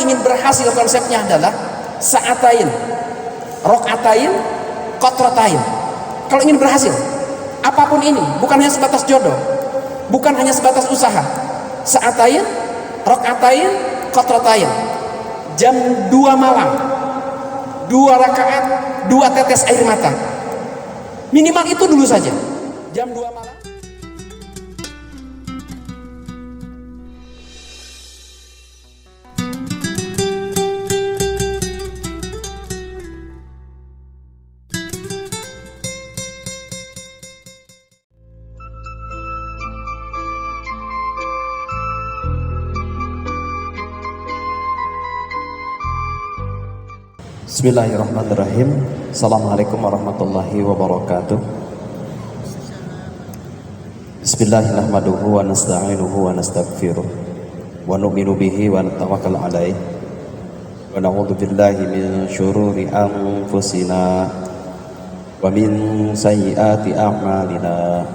ingin berhasil konsepnya adalah sa'atain, rok'atain, qatratain. Kalau ingin berhasil, apapun ini, bukan hanya sebatas jodoh, bukan hanya sebatas usaha. Sa'atain, rok'atain, qatratain. Jam 2 malam, 2 rakaat, 2 tetes air mata. Minimal itu dulu saja. Jam 2 malam. Bismillahirrahmanirrahim. Assalamualaikum warahmatullahi wabarakatuh. Bismillahirrahmanirrahim. Wa nasta'inuhu wa nastaghfiruh wa nu'minu bihi wa natawakkal alaih wa na'udzu billahi min syururi anfusina wa min sayyiati a'malina.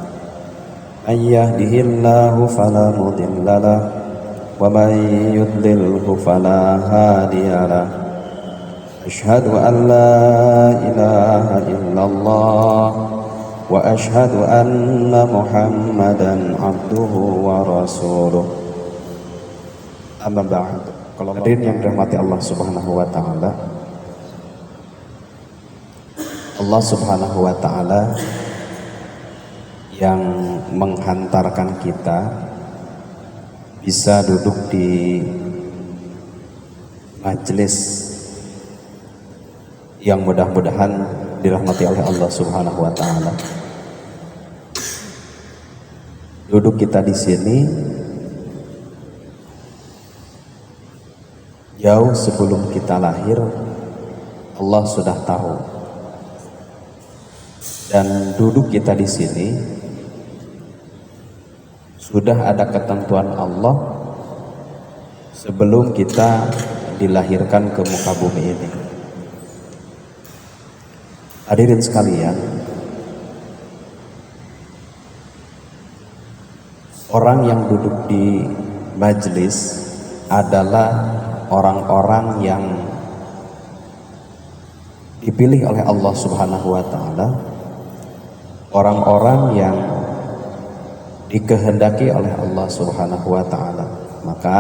Man yahdihillahu fala mudilla lahu wa man yudlilhu fala hadiya lahu. Asyhadu an la ilaha illallah wa asyhadu anna Muhammadan abduhu wa rasuluh. Amma ba'd. Kalau hadirin yang dirahmati Allah Subhanahu wa taala, Allah Subhanahu wa taala yang menghantarkan kita bisa duduk di majelis yang mudah-mudahan dirahmati oleh Allah Subhanahu wa taala. Duduk kita di sini jauh sebelum kita lahir, Allah sudah tahu. Dan duduk kita di sini sudah ada ketentuan Allah sebelum kita dilahirkan ke muka bumi ini. Hadirin sekalian, orang yang duduk di majelis adalah orang-orang yang dipilih oleh Allah Subhanahu wa taala, orang-orang yang dikehendaki oleh Allah Subhanahu wa taala. Maka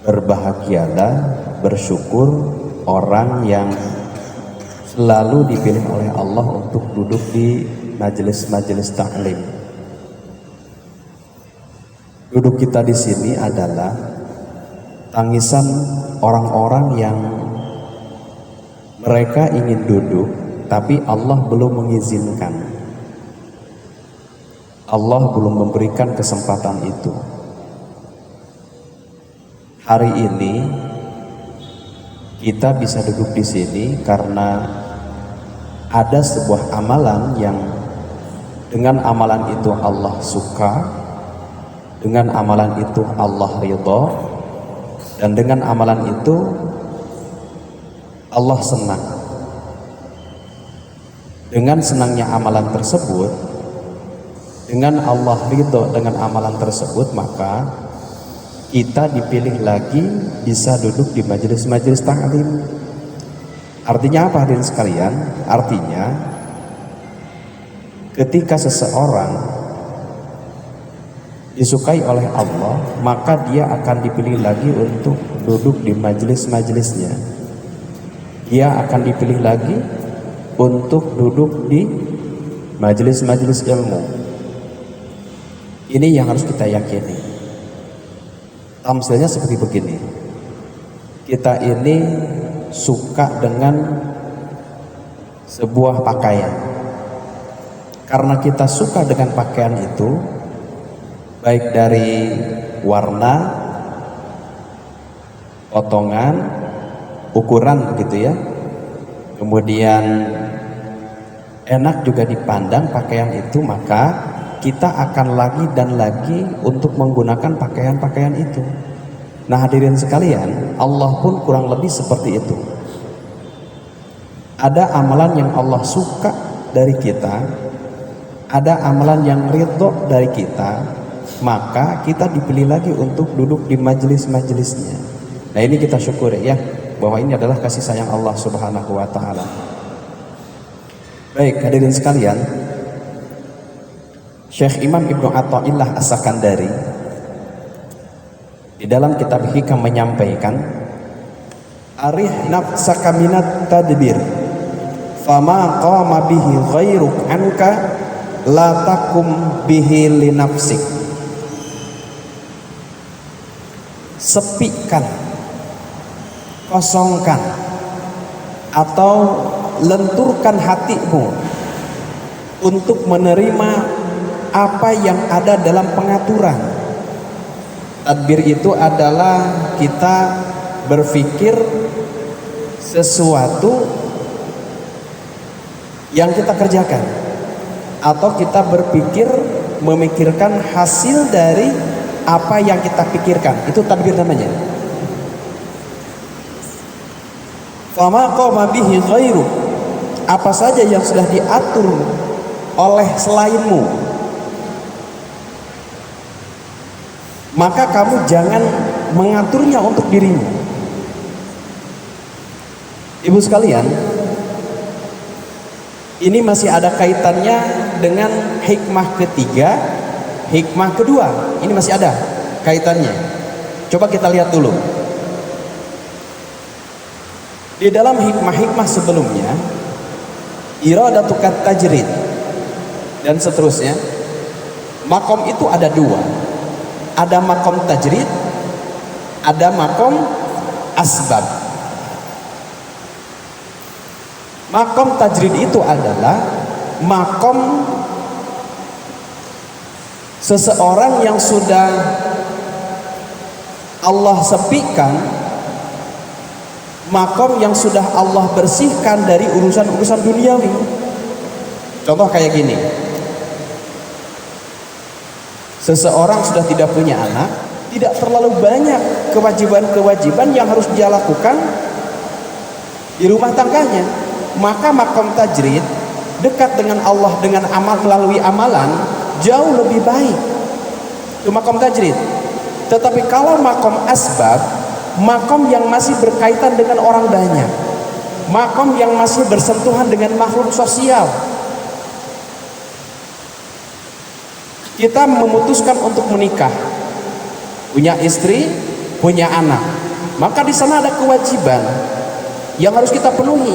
berbahagialah, bersyukur orang yang selalu dipilih oleh Allah untuk duduk di majelis-majelis taklim. Duduk kita di sini adalah tangisan orang-orang yang mereka ingin duduk, tapi Allah belum mengizinkan. Allah belum memberikan kesempatan itu. Hari ini kita bisa duduk di sini karena ada sebuah amalan yang dengan amalan itu Allah suka, dengan amalan itu Allah ridha, dan dengan amalan itu Allah senang. Dengan senangnya amalan tersebut, dengan Allah ridha dengan amalan tersebut, maka kita dipilih lagi bisa duduk di majelis-majelis taklim. Artinya apa hadirin sekalian? Artinya ketika seseorang disukai oleh Allah, maka dia akan dipilih lagi untuk duduk di majelis-majelisnya. Dia akan dipilih lagi untuk duduk di majelis-majelis ilmu. Ini yang harus kita yakini. Tamsilnya seperti begini. Kita ini suka dengan sebuah pakaian. Karena kita suka dengan pakaian itu, baik dari warna, potongan, ukuran begitu ya, kemudian enak juga dipandang pakaian itu, maka kita akan lagi dan lagi untuk menggunakan pakaian-pakaian itu. Nah hadirin sekalian, Allah pun kurang lebih seperti itu. Ada amalan yang Allah suka dari kita, ada amalan yang ridho dari kita, maka kita dipilih lagi untuk duduk di majelis-majelisnya. Nah, ini kita syukuri ya, bahwa ini adalah kasih sayang Allah Subhanahu wa taala. Baik, hadirin sekalian, Syekh Imam Ibnu Athaillah As-Sakandari di dalam kitab Hikam menyampaikan, arih nafsaka minat tadbir fama qama bihi ghairuk anka la takum bihi li nafsik. Sepikan, kosongkan atau lenturkan hatimu untuk menerima apa yang ada dalam pengaturan. Tadbir itu adalah kita berpikir sesuatu yang kita kerjakan, atau kita berpikir memikirkan hasil dari apa yang kita pikirkan. Itu tadbir namanya. Fama qama bihi ghairu, apa saja yang sudah diatur oleh selainmu, maka kamu jangan mengaturnya untuk dirimu. Ibu sekalian, ini masih ada kaitannya dengan hikmah ketiga, hikmah kedua. Ini masih ada kaitannya. Coba kita lihat dulu. Di dalam hikmah-hikmah sebelumnya, iradatukat tajrid dan seterusnya, makom itu ada dua. Ada makom tajrid, ada makom asbab. Makom tajrid itu adalah makom seseorang yang sudah Allah sepikan, makom yang sudah Allah bersihkan dari urusan-urusan duniawi. Contoh kayak gini, seseorang sudah tidak punya anak, tidak terlalu banyak kewajiban-kewajiban yang harus dia lakukan di rumah tangganya, maka makom tajrid, dekat dengan Allah dengan amal melalui amalan, jauh lebih baik. Itu makom tajrid. Tetapi kalau makom asbab, makom yang masih berkaitan dengan orang banyak, makom yang masih bersentuhan dengan makhluk sosial, kita memutuskan untuk menikah, punya istri, punya anak, maka di sana ada kewajiban yang harus kita penuhi.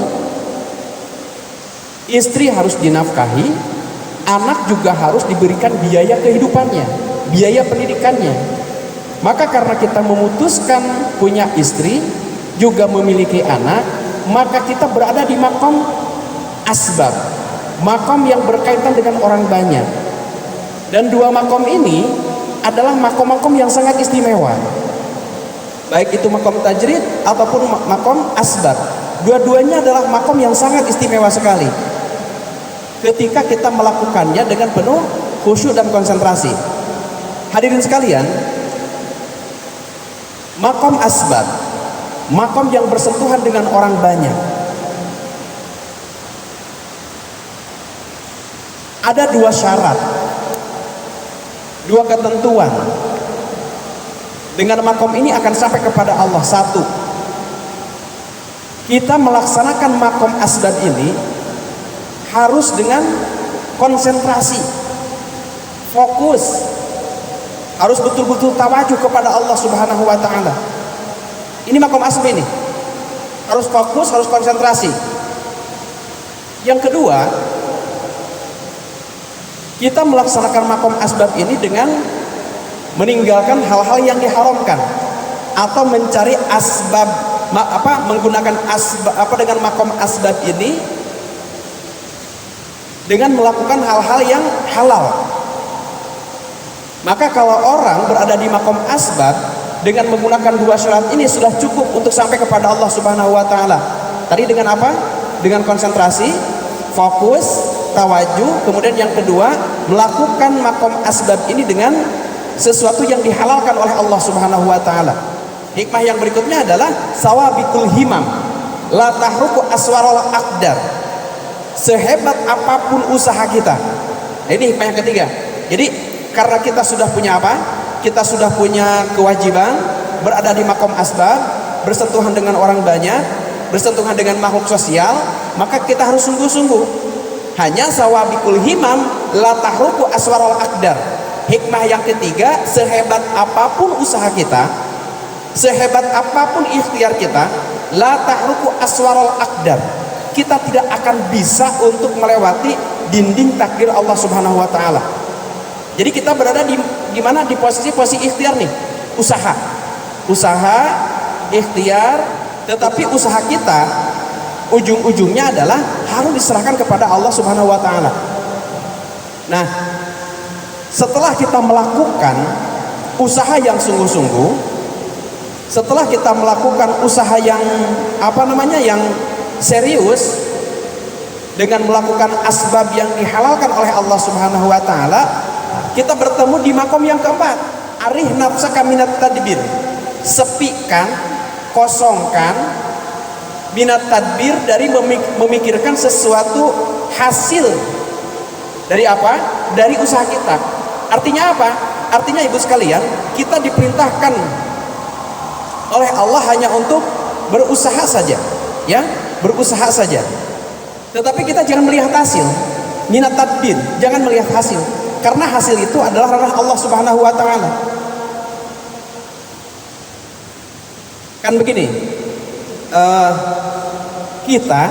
Istri harus dinafkahi, anak juga harus diberikan biaya kehidupannya, biaya pendidikannya. Maka karena kita memutuskan punya istri, juga memiliki anak, maka kita berada di makom asbab, makom yang berkaitan dengan orang banyak. Dan dua makom ini adalah makom-makom yang sangat istimewa, baik itu makom tajrid ataupun makom asbab. Dua-duanya adalah makom yang sangat istimewa sekali ketika kita melakukannya dengan penuh khusyuk dan konsentrasi. Hadirin sekalian, makom asbab, makom yang bersentuhan dengan orang banyak, ada dua syarat, dua ketentuan. Dengan makom ini akan sampai kepada Allah. Satu, kita melaksanakan makom asbab ini harus dengan konsentrasi, fokus, harus betul-betul tawajuh kepada Allah Subhanahu wa taala. Ini makom asbab ini harus fokus, harus konsentrasi. Yang kedua, kita melaksanakan makom asbab ini dengan meninggalkan hal-hal yang diharamkan, atau mencari asbab, menggunakan asbab dengan makom asbab ini dengan melakukan hal-hal yang halal. Maka kalau orang berada di makom asbab dengan menggunakan dua syarat ini sudah cukup untuk sampai kepada Allah Subhanahu wa taala. Tadi dengan apa? Dengan konsentrasi, fokus, tawajuh. Kemudian yang kedua, melakukan makom asbab ini dengan sesuatu yang dihalalkan oleh Allah Subhanahu wa taala. Hikmah yang berikutnya adalah sawabikul himam la tahruku aswarul aqdar. Sehebat apapun usaha kita. Ini hikmah yang ketiga. Jadi karena kita sudah punya apa? Kita sudah punya kewajiban berada di makom asbab, bersentuhan dengan orang banyak, bersentuhan dengan makhluk sosial, maka kita harus sungguh-sungguh. Hanya sawabikul himam la tahruku aswarul akdar. Hikmah yang ketiga, sehebat apapun usaha kita, sehebat apapun ikhtiar kita, la tahruku aswarul akdar, kita tidak akan bisa untuk melewati dinding takdir Allah Subhanahu wa taala. Jadi kita berada di mana? Di posisi ikhtiar nih, usaha ikhtiar, tetapi usaha kita ujung-ujungnya adalah harus diserahkan kepada Allah Subhanahu wa taala. Nah, setelah kita melakukan usaha yang sungguh-sungguh, setelah kita melakukan usaha yang yang serius, dengan melakukan asbab yang dihalalkan oleh Allah Subhanahu wa taala, kita bertemu di makom yang keempat. Arih nafsaka minat tadbir. Sepikan, kosongkan minat tadbir dari memikirkan sesuatu hasil dari apa? Dari usaha kita. Artinya apa? Artinya ibu sekalian, kita diperintahkan oleh Allah hanya untuk berusaha saja, ya, berusaha saja. Tetapi kita jangan melihat hasil. Minat tadbir, jangan melihat hasil, karena hasil itu adalah ranah Allah Subhanahu wa taala. Kan begini, kita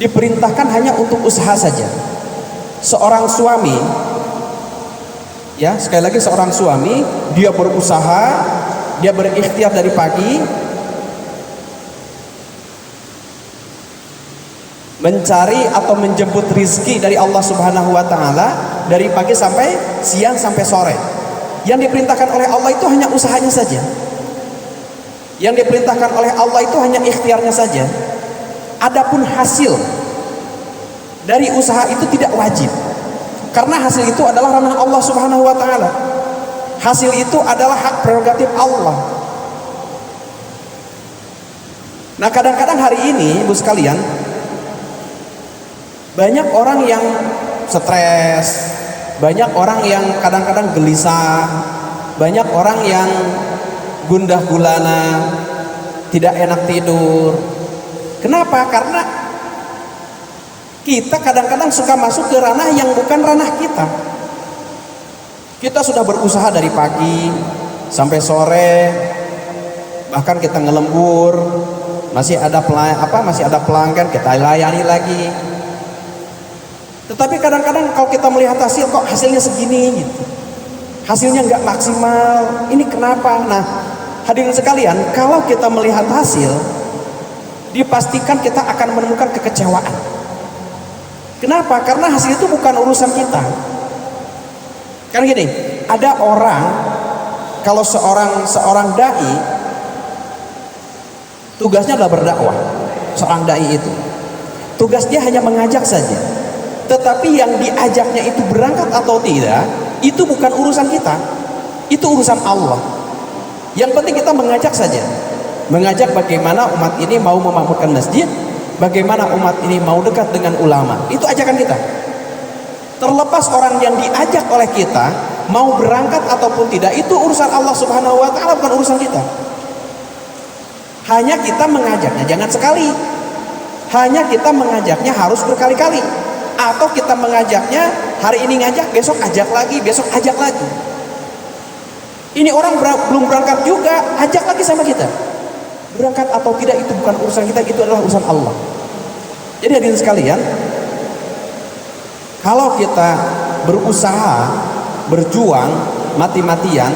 diperintahkan hanya untuk usaha saja. Seorang suami, ya, sekali lagi seorang suami, dia berusaha, dia berikhtiar dari pagi, mencari atau menjemput rizki dari Allah Subhanahu wa taala dari pagi sampai siang sampai sore. Yang diperintahkan oleh Allah itu hanya usahanya saja. Yang diperintahkan oleh Allah itu hanya ikhtiarnya saja. Adapun hasil dari usaha itu tidak wajib. Karena hasil itu adalah ranah Allah Subhanahu wa taala. Hasil itu adalah hak prerogatif Allah. Nah, kadang-kadang hari ini, Ibu sekalian, banyak orang yang stres, banyak orang yang kadang-kadang gelisah, banyak orang yang gundah gulana, tidak enak tidur. Kenapa? Karena kita kadang-kadang suka masuk ke ranah yang bukan ranah kita. Kita sudah berusaha dari pagi sampai sore, bahkan kita ngelembur, masih ada pelanggan kita layani lagi. Tetapi kadang-kadang kalau kita melihat hasil, kok hasilnya segini gitu, hasilnya nggak maksimal, ini kenapa? Nah, hadirin sekalian, kalau kita melihat hasil, dipastikan kita akan menemukan kekecewaan. Kenapa? Karena hasil itu bukan urusan kita. Kan gini, ada orang, kalau seorang dai, tugasnya adalah berdakwah. Seorang dai itu tugas dia hanya mengajak saja. Tetapi yang diajaknya itu berangkat atau tidak, itu bukan urusan kita, itu urusan Allah. Yang penting kita mengajak saja, mengajak bagaimana umat ini mau memakmurkan masjid, bagaimana umat ini mau dekat dengan ulama. Itu ajakan kita. Terlepas orang yang diajak oleh kita mau berangkat ataupun tidak, itu urusan Allah Subhanahu wa taala, bukan urusan kita. Hanya kita mengajaknya jangan sekali, hanya kita mengajaknya harus berkali-kali. Atau kita mengajaknya hari ini ngajak, besok ajak lagi, besok ajak lagi. Ini orang belum berangkat juga, ajak lagi sama kita. Berangkat atau tidak itu bukan urusan kita, itu adalah urusan Allah. Jadi hadirin sekalian, kalau kita berusaha, berjuang, mati-matian,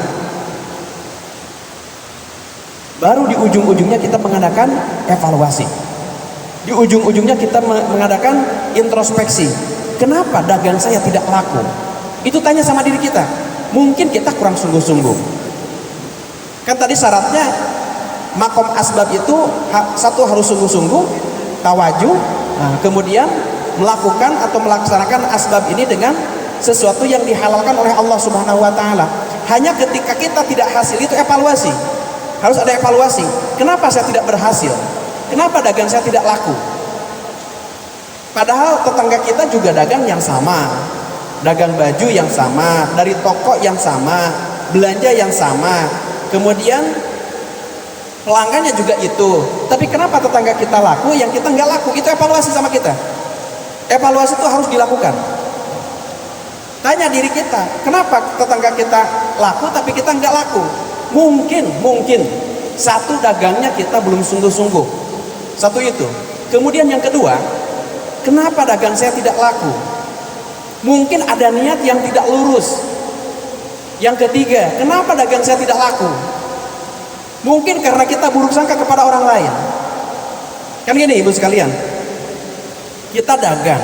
baru di ujung-ujungnya kita mengadakan evaluasi. Di ujung-ujungnya kita mengadakan introspeksi. Kenapa dagang saya tidak laku? Itu tanya sama diri kita. Mungkin kita kurang sungguh-sungguh. Kan tadi syaratnya makom asbab itu satu harus sungguh-sungguh, tawajuh, kemudian melakukan atau melaksanakan asbab ini dengan sesuatu yang dihalalkan oleh Allah Subhanahu wa taala. Hanya ketika kita tidak hasil, itu evaluasi. Harus ada evaluasi. Kenapa saya tidak berhasil? Kenapa dagang saya tidak laku? Padahal tetangga kita juga dagang yang sama, dagang baju yang sama, dari toko yang sama, belanja yang sama. kemudian pelanggannya juga itu. Tapi kenapa tetangga kita laku, yang kita nggak laku? Itu evaluasi sama kita. Evaluasi itu harus dilakukan. Tanya diri kita, kenapa tetangga kita laku tapi kita nggak laku? Mungkin satu, dagangnya kita belum sungguh-sungguh. Satu itu. Kemudian yang kedua, kenapa dagang saya tidak laku? Mungkin ada niat yang tidak lurus. Yang ketiga, kenapa dagang saya tidak laku? Mungkin karena kita buruk sangka kepada orang lain. Kan gini ibu sekalian, kita dagang,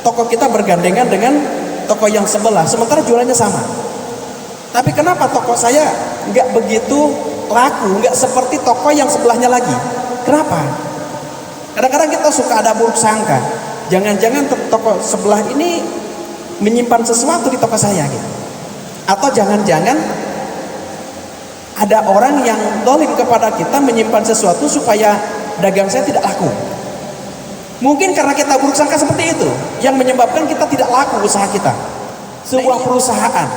toko kita bergandengan dengan toko yang sebelah, sementara jualannya sama. Tapi kenapa toko saya nggak begitu laku, nggak seperti toko yang sebelahnya lagi? Kenapa? Kadang-kadang kita suka ada buruk sangka, jangan-jangan toko sebelah ini menyimpan sesuatu di toko saya gitu. Atau jangan-jangan ada orang yang dolim kepada kita menyimpan sesuatu supaya dagang saya tidak laku. Mungkin karena kita buruk sangka seperti itu yang menyebabkan kita tidak laku usaha kita. Sebuah perusahaan,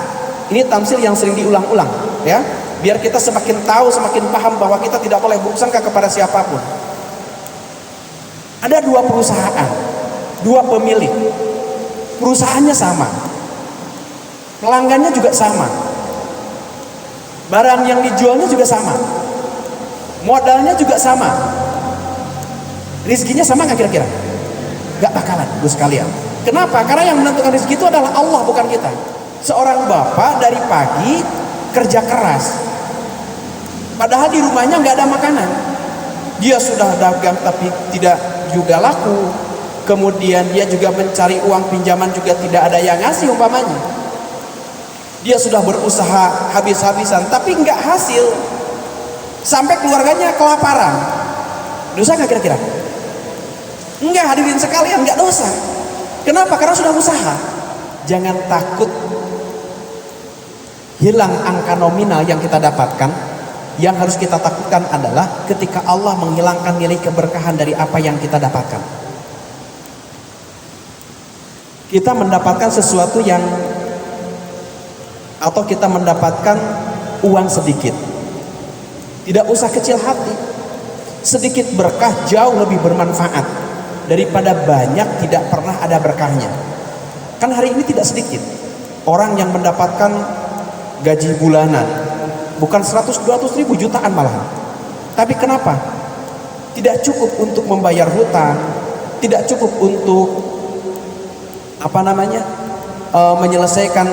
ini tamsil yang sering diulang-ulang ya, biar kita semakin tahu, semakin paham bahwa kita tidak boleh buruk sangka kepada siapapun. Ada dua perusahaan, dua pemilik, perusahaannya sama, pelanggannya juga sama, barang yang dijualnya juga sama, modalnya juga sama, rizkinya sama nggak kira-kira? Nggak bakalan, ibu sekalian. Kenapa? Karena yang menentukan rezeki itu adalah Allah, bukan kita. Seorang bapak dari pagi kerja keras, padahal di rumahnya nggak ada makanan. Dia sudah dagang tapi tidak juga laku. Kemudian dia juga mencari uang pinjaman juga tidak ada yang ngasih umpamanya. Dia sudah berusaha habis-habisan tapi nggak hasil. Sampai keluarganya kelaparan. Dosa nggak kira-kira? Enggak, hadirin sekalian, enggak dosa. Kenapa? Karena sudah usaha. Jangan takut hilang angka nominal yang kita dapatkan. Yang harus kita takutkan adalah ketika Allah menghilangkan nilai keberkahan dari apa yang kita dapatkan. Kita mendapatkan sesuatu yang, atau kita mendapatkan uang sedikit, tidak usah kecil hati. Sedikit berkah jauh lebih bermanfaat daripada banyak tidak pernah ada berkahnya. Kan hari ini tidak sedikit orang yang mendapatkan gaji bulanan, bukan 100-200 ribu, jutaan malahan. Tapi kenapa? Tidak cukup untuk membayar hutang, tidak cukup untuk menyelesaikan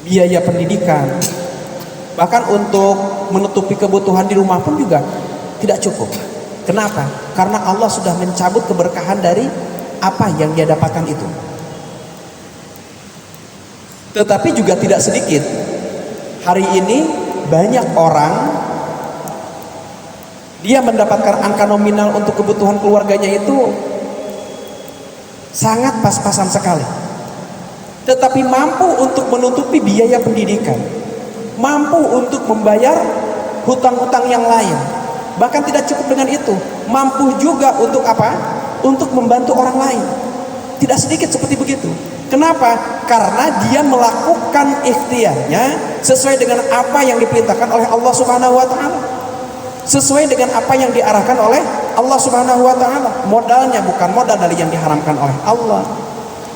biaya pendidikan, bahkan untuk menutupi kebutuhan di rumah pun juga tidak cukup. Kenapa? Karena Allah sudah mencabut keberkahan dari apa yang dia dapatkan itu. Tetapi juga tidak sedikit hari ini banyak orang dia mendapatkan angka nominal untuk kebutuhan keluarganya itu sangat pas-pasan sekali, tetapi mampu untuk menutupi biaya pendidikan, mampu untuk membayar hutang-hutang yang lain, bahkan tidak cukup dengan itu, mampu juga untuk apa? Untuk membantu orang lain. Tidak sedikit seperti begitu. Kenapa? Karena dia melakukan ikhtiarnya sesuai dengan apa yang diperintahkan oleh Allah Subhanahu wa taala. Sesuai dengan apa yang diarahkan oleh Allah Subhanahu wa taala. Modalnya bukan modal dari yang diharamkan oleh Allah.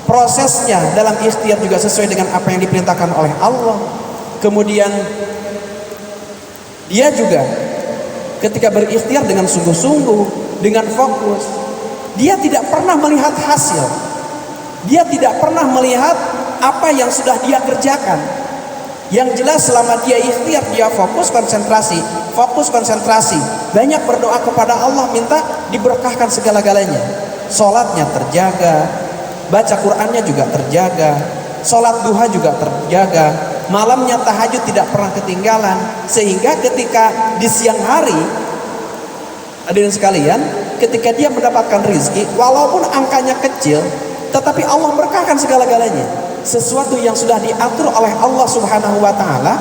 Prosesnya dalam ikhtiar juga sesuai dengan apa yang diperintahkan oleh Allah. Kemudian dia juga ketika berikhtiar dengan sungguh-sungguh, dengan fokus, dia tidak pernah melihat hasil. Dia tidak pernah melihat apa yang sudah dia kerjakan. Yang jelas selama dia ikhtiar, dia fokus konsentrasi, banyak berdoa kepada Allah, minta diberkahkan segala-galanya. Sholatnya terjaga, baca Qur'annya juga terjaga, sholat duha juga terjaga, malamnya tahajud tidak pernah ketinggalan. Sehingga ketika di siang hari, hadirin sekalian, ketika dia mendapatkan rizki, walaupun angkanya kecil, tetapi Allah berkahkan segala-galanya. Sesuatu yang sudah diatur oleh Allah Subhanahu wa taala,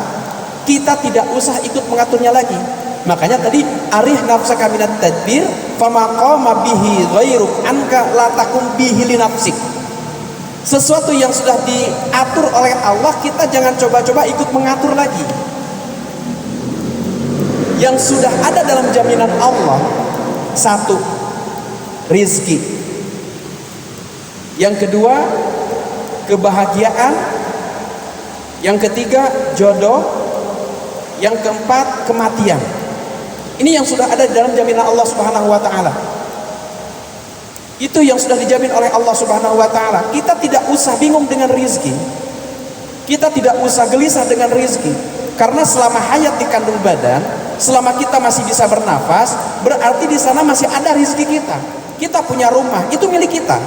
kita tidak usah ikut mengaturnya lagi. Makanya tadi arih nafsaka minat tadbir fama qama bihi ghairuk anka la takum bihi li nafsik. Sesuatu yang sudah diatur oleh Allah, kita jangan coba-coba ikut mengatur lagi. Yang sudah ada dalam jaminan Allah, satu, rizki. Yang kedua, kebahagiaan. Yang ketiga, jodoh. Yang keempat, kematian. Ini yang sudah ada dalam jaminan Allah Subhanahu wa taala. Itu yang sudah dijamin oleh Allah Subhanahu wa taala. Kita tidak usah bingung dengan rizki. Kita tidak usah gelisah dengan rizki. Karena selama hayat di kandung badan, selama kita masih bisa bernafas, berarti di sana masih ada rizki kita. Kita punya rumah, itu milik kita.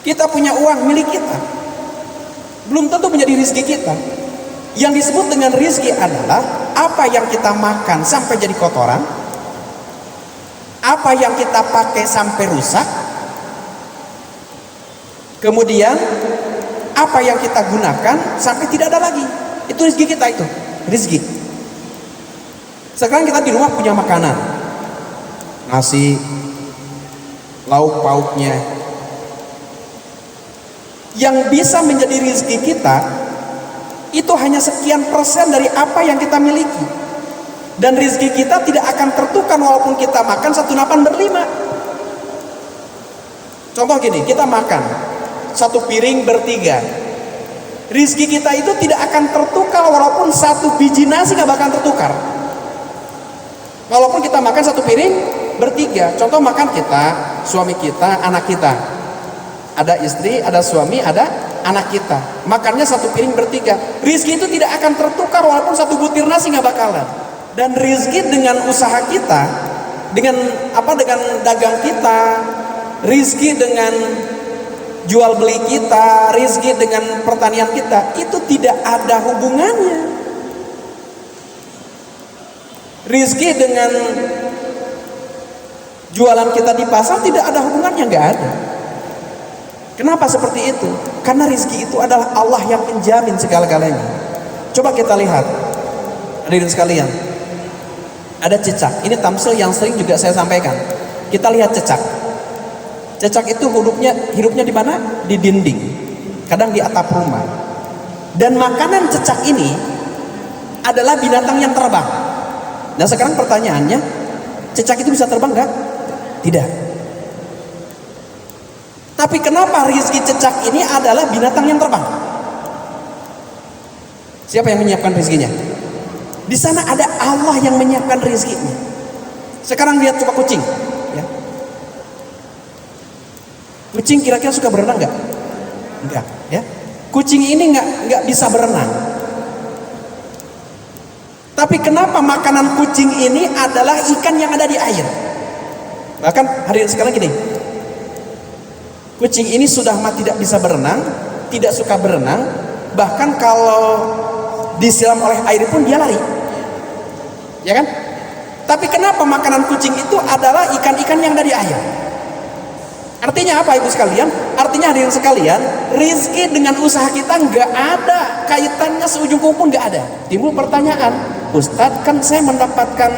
Kita punya uang, milik kita. Belum tentu menjadi rizki kita. Yang disebut dengan rizki adalah apa yang kita makan sampai jadi kotoran, apa yang kita pakai sampai rusak, kemudian apa yang kita gunakan sampai tidak ada lagi. Itu rizki kita, itu rizki. Sekarang kita di rumah punya makanan, nasi, lauk pauknya. Yang bisa menjadi rizki kita itu hanya sekian persen dari apa yang kita miliki. Dan rizki kita tidak akan tertukar walaupun kita makan 1/8/5. Contoh gini, kita makan 1 piring bertiga. Rizki kita itu tidak akan tertukar walaupun 1 biji nasi gak bakal tertukar. Walaupun kita makan 1 piring bertiga. Contoh makan kita, suami kita, anak kita. Ada istri, ada suami, ada anak kita. Makannya 1 piring bertiga. Rizki itu tidak akan tertukar walaupun 1 butir nasi gak bakalan. Dan rizki dengan usaha kita, dengan dagang kita, rizki dengan jual beli kita, rizki dengan pertanian kita, itu tidak ada hubungannya. Rizki dengan jualan kita di pasar tidak ada hubungannya, nggak ada. Kenapa seperti itu? Karena rizki itu adalah Allah yang menjamin segala-galanya. Coba kita lihat, hadirin sekalian, ada cecak. Ini tamsil yang sering juga saya sampaikan. Kita lihat cecak. Cecak itu hidupnya di mana? Di dinding. Kadang di atap rumah. Dan makanan cecak ini adalah binatang yang terbang. Nah sekarang pertanyaannya, cecak itu bisa terbang nggak? Tidak. Tapi kenapa rizki cecak ini adalah binatang yang terbang? Siapa yang menyiapkan rizkinya? Di sana ada Allah yang menyiapkan rizkinya. Sekarang lihat coba kucing. Ya. Kucing kira-kira suka berenang nggak? Enggak. Ya. Kucing ini nggak bisa berenang. Tapi kenapa makanan kucing ini adalah ikan yang ada di air? Bahkan hari sekarang gini, kucing ini sudah tidak bisa berenang, tidak suka berenang, bahkan kalau disiram oleh air pun dia lari, ya kan? Tapi kenapa makanan kucing itu adalah ikan-ikan yang dari air? Artinya apa ibu sekalian? Artinya hadirin sekalian, rizki dengan usaha kita nggak ada kaitannya seujung kuku pun nggak ada. Timbul pertanyaan, Ustadz kan saya mendapatkan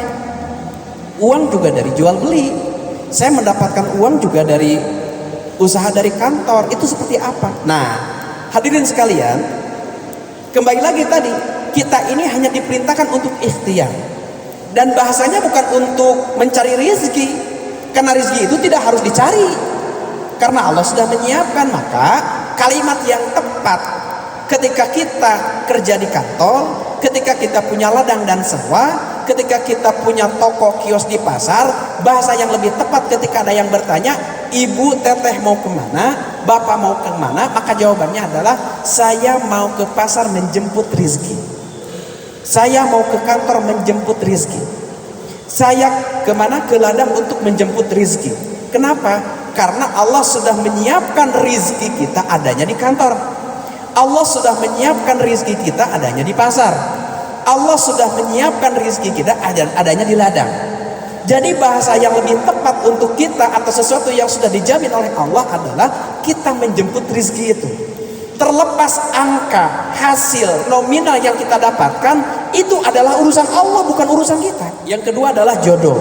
uang juga dari jual beli, saya mendapatkan uang juga dari usaha dari kantor, itu seperti apa? Nah, hadirin sekalian, kembali lagi tadi, kita ini hanya diperintahkan untuk ikhtiar. Dan bahasanya bukan untuk mencari rizki, karena rizki itu tidak harus dicari, karena Allah sudah menyiapkan. Maka kalimat yang tepat ketika kita kerja di kantor, ketika kita punya ladang dan sawah, ketika kita punya toko kios di pasar, bahasa yang lebih tepat ketika ada yang bertanya, ibu teteh mau kemana, bapak mau kemana, maka jawabannya adalah saya mau ke pasar menjemput rizki, saya mau ke kantor menjemput rizki, saya kemana, ke ladang untuk menjemput rizki. Kenapa? Karena Allah sudah menyiapkan rizki kita adanya di kantor, Allah sudah menyiapkan rizki kita adanya di pasar, Allah sudah menyiapkan rizki kita adanya di ladang. Jadi bahasa yang lebih tepat untuk kita atau sesuatu yang sudah dijamin oleh Allah adalah kita menjemput rizki itu. Terlepas angka, hasil, nominal yang kita dapatkan, itu adalah urusan Allah, bukan urusan kita. Yang kedua adalah jodoh.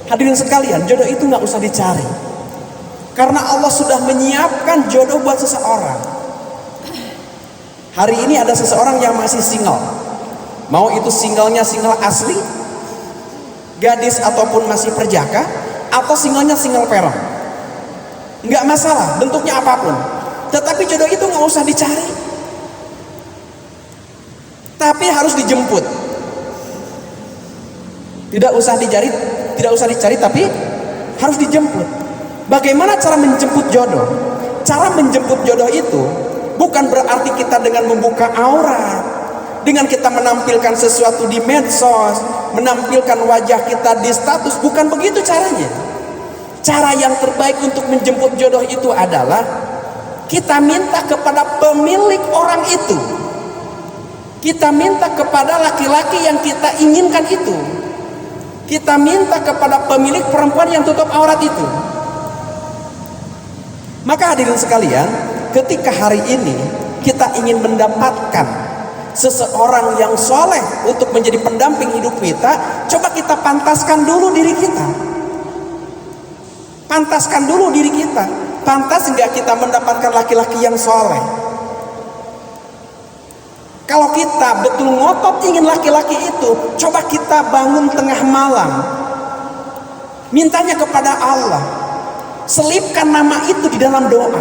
Hadirin sekalian, jodoh itu nggak usah dicari, karena Allah sudah menyiapkan jodoh buat seseorang. Hari ini ada seseorang yang masih single, Mau itu singlenya single asli, gadis ataupun masih perjaka, atau singlenya single parent, nggak masalah bentuknya apapun. Tetapi jodoh itu nggak usah dicari, tapi harus dijemput. Tidak usah dicari, tapi harus dijemput. Bagaimana cara menjemput jodoh? Cara menjemput jodoh itu bukan berarti kita dengan membuka aurat, dengan kita menampilkan sesuatu di medsos, menampilkan wajah kita di status. Bukan begitu caranya. Cara yang terbaik untuk menjemput jodoh itu adalah kita minta kepada pemilik orang itu, kita minta kepada laki-laki yang kita inginkan itu, kita minta kepada pemilik perempuan yang tutup aurat itu. Maka hadirin sekalian, ketika hari ini kita ingin mendapatkan seseorang yang soleh untuk menjadi pendamping hidup kita, coba kita pantaskan dulu diri kita. Pantaskan dulu diri kita. Pantas enggak kita mendapatkan laki-laki yang soleh? Kalau kita betul ngotot ingin laki-laki itu, coba kita bangun tengah malam, mintanya kepada Allah. Selipkan nama itu di dalam doa.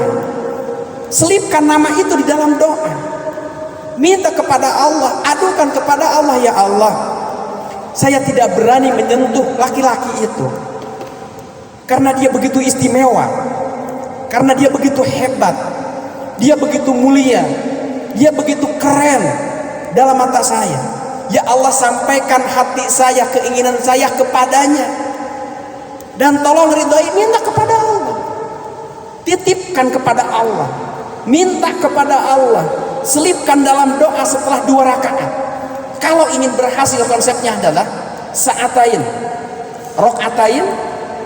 Selipkan nama itu di dalam doa. Minta kepada Allah, adukan kepada Allah, ya Allah, saya tidak berani menyentuh laki-laki itu karena dia begitu istimewa, karena dia begitu hebat, dia begitu mulia, dia begitu keren dalam mata saya. Ya Allah, sampaikan hati saya, keinginan saya kepadanya, dan tolong ridhoi. Minta kepada Allah, titipkan kepada Allah, minta kepada Allah, selipkan dalam doa setelah 2 rakaat. Kalau ingin berhasil, konsepnya adalah sa'atain, rok'atain,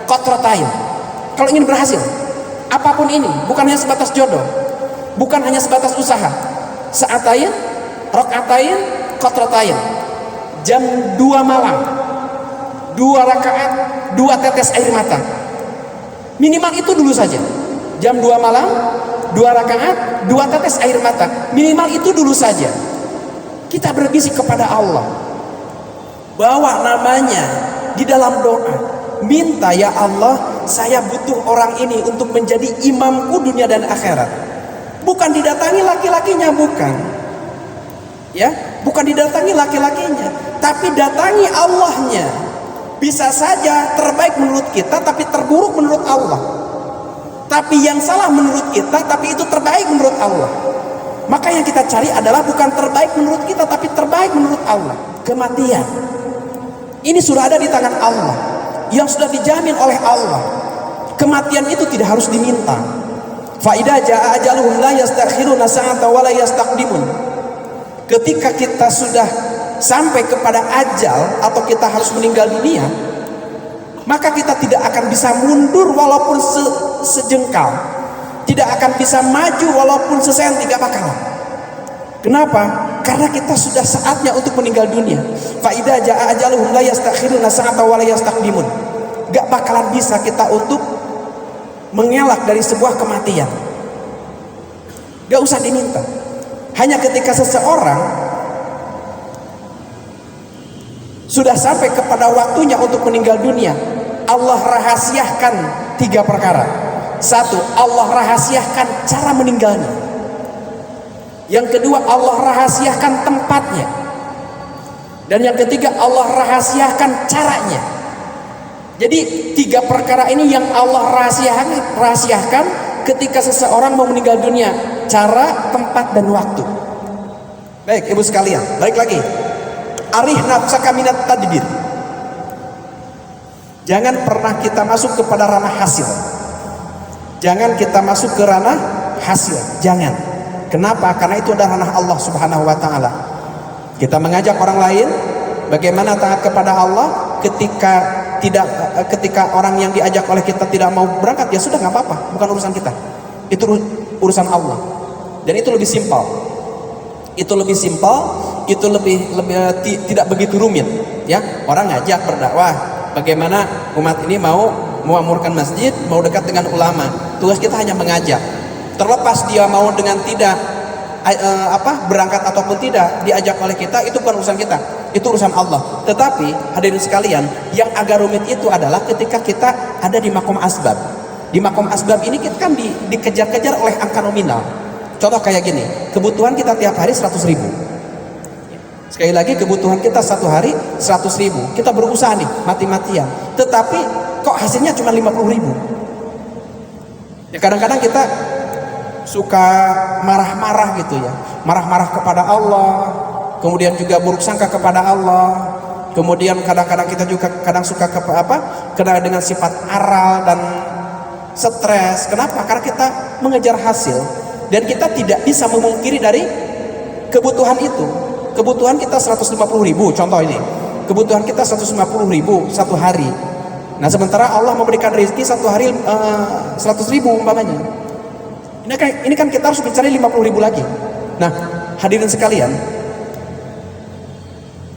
qatratain. Kalau ingin berhasil, apapun ini, bukan hanya sebatas jodoh, bukan hanya sebatas usaha. Sa'atain, rok'atain, qatratain. Jam 2 malam, 2 rakaat, 2 tetes air mata. Minimal itu dulu saja. Jam 2 malam, 2 rakaat, 2 tetes air mata. Minimal itu dulu saja. Kita berbisik kepada Allah, bawa namanya di dalam doa. Minta, ya Allah, saya butuh orang ini untuk menjadi imamku dunia dan akhirat. Bukan didatangi laki-lakinya, bukan. Ya, bukan didatangi laki-lakinya, tapi datangi Allahnya. Bisa saja terbaik menurut kita, tapi terburuk menurut Allah. Tapi yang salah menurut kita, tapi itu terbaik menurut Allah. Maka yang kita cari adalah bukan terbaik menurut kita, tapi terbaik menurut Allah. Kematian ini sudah ada di tangan Allah, yang sudah dijamin oleh Allah. Kematian itu tidak harus diminta. Fa idza jaa ajaluhum la yastakhiruna sa'atan wa la yastaqdimun. Ketika kita sudah sampai kepada ajal atau kita harus meninggal dunia, maka kita tidak akan bisa mundur walaupun sejengkal, tidak akan bisa maju walaupun sesenti, gak bakalan. Kenapa? Karena kita sudah saatnya untuk meninggal dunia. Fa idza jaa ajaluhum la yastakhiruna sa'atan wa la yastaqdimun. Gak bakalan bisa kita untuk mengelak dari sebuah kematian. Gak usah diminta. Hanya ketika seseorang sudah sampai kepada waktunya untuk meninggal dunia, Allah rahasiakan 3 perkara. 1, Allah rahasiakan cara meninggalnya. Yang kedua, Allah rahasiakan tempatnya. Dan yang ketiga, Allah rahasiakan caranya. Jadi 3 perkara ini yang Allah rahasiakan ketika seseorang mau meninggal dunia: cara, tempat, dan waktu. Baik, ibu sekalian, balik lagi. Arih nafsaka minat tadbir. Jangan pernah kita masuk kepada ranah hasil. Jangan kita masuk ke ranah hasil. Jangan. Kenapa? Karena itu adalah ranah Allah Subhanahu wa taala. Kita mengajak orang lain bagaimana taat kepada Allah, ketika orang yang diajak oleh kita tidak mau berangkat, ya sudah, nggak apa-apa, bukan urusan kita. Itu urusan Allah. Dan itu lebih simpel. Itu lebih simpel, itu lebih tidak begitu rumit, ya. Orang ngajak berdakwah, bagaimana umat ini mau memakmurkan masjid, mau dekat dengan ulama. Tugas kita hanya mengajak. Terlepas dia mau dengan tidak, berangkat ataupun tidak diajak oleh kita, itu bukan urusan kita, itu urusan Allah. Tetapi hadirin sekalian, yang agak rumit itu adalah ketika kita ada di makom asbab. Di makom asbab ini kita kan dikejar-kejar oleh angka nominal. Contoh kayak gini, kebutuhan kita tiap hari 100.000. Sekali lagi, kebutuhan kita satu hari 100.000. Kita berusaha nih mati-matian, tetapi kok hasilnya cuma 50.000. Ya kadang-kadang kita suka marah-marah gitu ya, marah-marah kepada Allah, kemudian juga buruk sangka kepada Allah, kemudian kadang-kadang kita juga kadang suka kena dengan sifat aral dan stres. Kenapa? Karena kita mengejar hasil dan kita tidak bisa memungkiri dari kebutuhan itu. Kebutuhan kita 150.000, contoh ini, kebutuhan kita 150.000 satu hari. Nah sementara Allah memberikan rezeki satu hari 100.000 umpamanya. Ini kan kita harus mencari 50.000 lagi. Nah hadirin sekalian,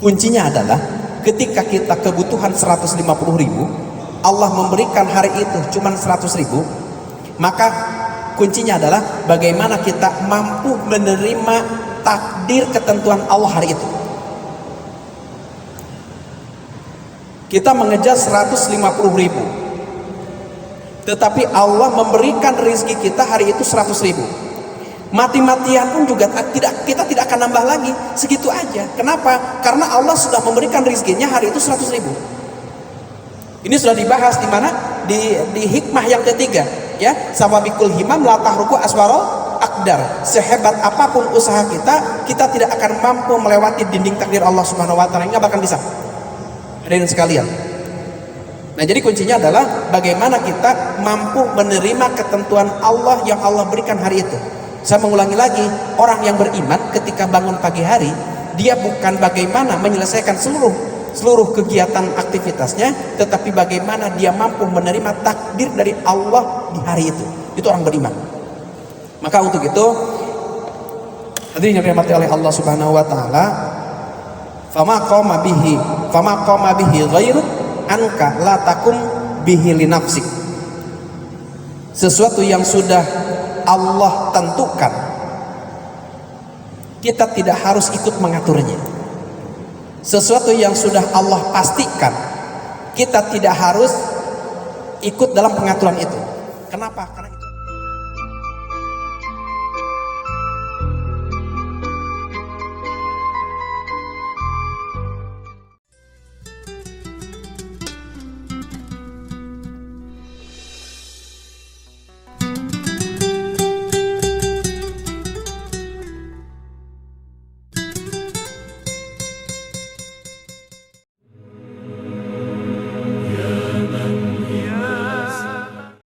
kuncinya adalah ketika kita kebutuhan 150.000, Allah memberikan hari itu cuma 100.000, maka kuncinya adalah bagaimana kita mampu menerima takdir ketentuan Allah hari itu. Kita mengejar 150.000, tetapi Allah memberikan rezeki kita hari itu 100.000. Mati-matian pun juga kita tidak akan nambah lagi, segitu aja. Kenapa? Karena Allah sudah memberikan rezekinya hari itu 100.000. Ini sudah dibahas di mana? Di hikmah yang ketiga, ya. Sawabikul himam la tahruku aswarul akdar. Sehebat apapun usaha kita tidak akan mampu melewati dinding takdir Allah Subhanahu wa taala. Ini nggak bakal bisa. Hadirin sekalian. Nah, jadi kuncinya adalah bagaimana kita mampu menerima ketentuan Allah yang Allah berikan hari itu. Saya mengulangi lagi, orang yang beriman ketika bangun pagi hari, dia bukan bagaimana menyelesaikan seluruh kegiatan aktivitasnya, tetapi bagaimana dia mampu menerima takdir dari Allah di hari itu. Itu orang beriman. Maka untuk itu, hadirin yang dirahmati oleh Allah Subhanahu wa taala, fama qama bihi ghairu anka la takum bihi li nafsik. Sesuatu yang sudah Allah tentukan, kita tidak harus ikut mengaturnya. Sesuatu yang sudah Allah pastikan, kita tidak harus ikut dalam pengaturan itu. Kenapa? Karena itu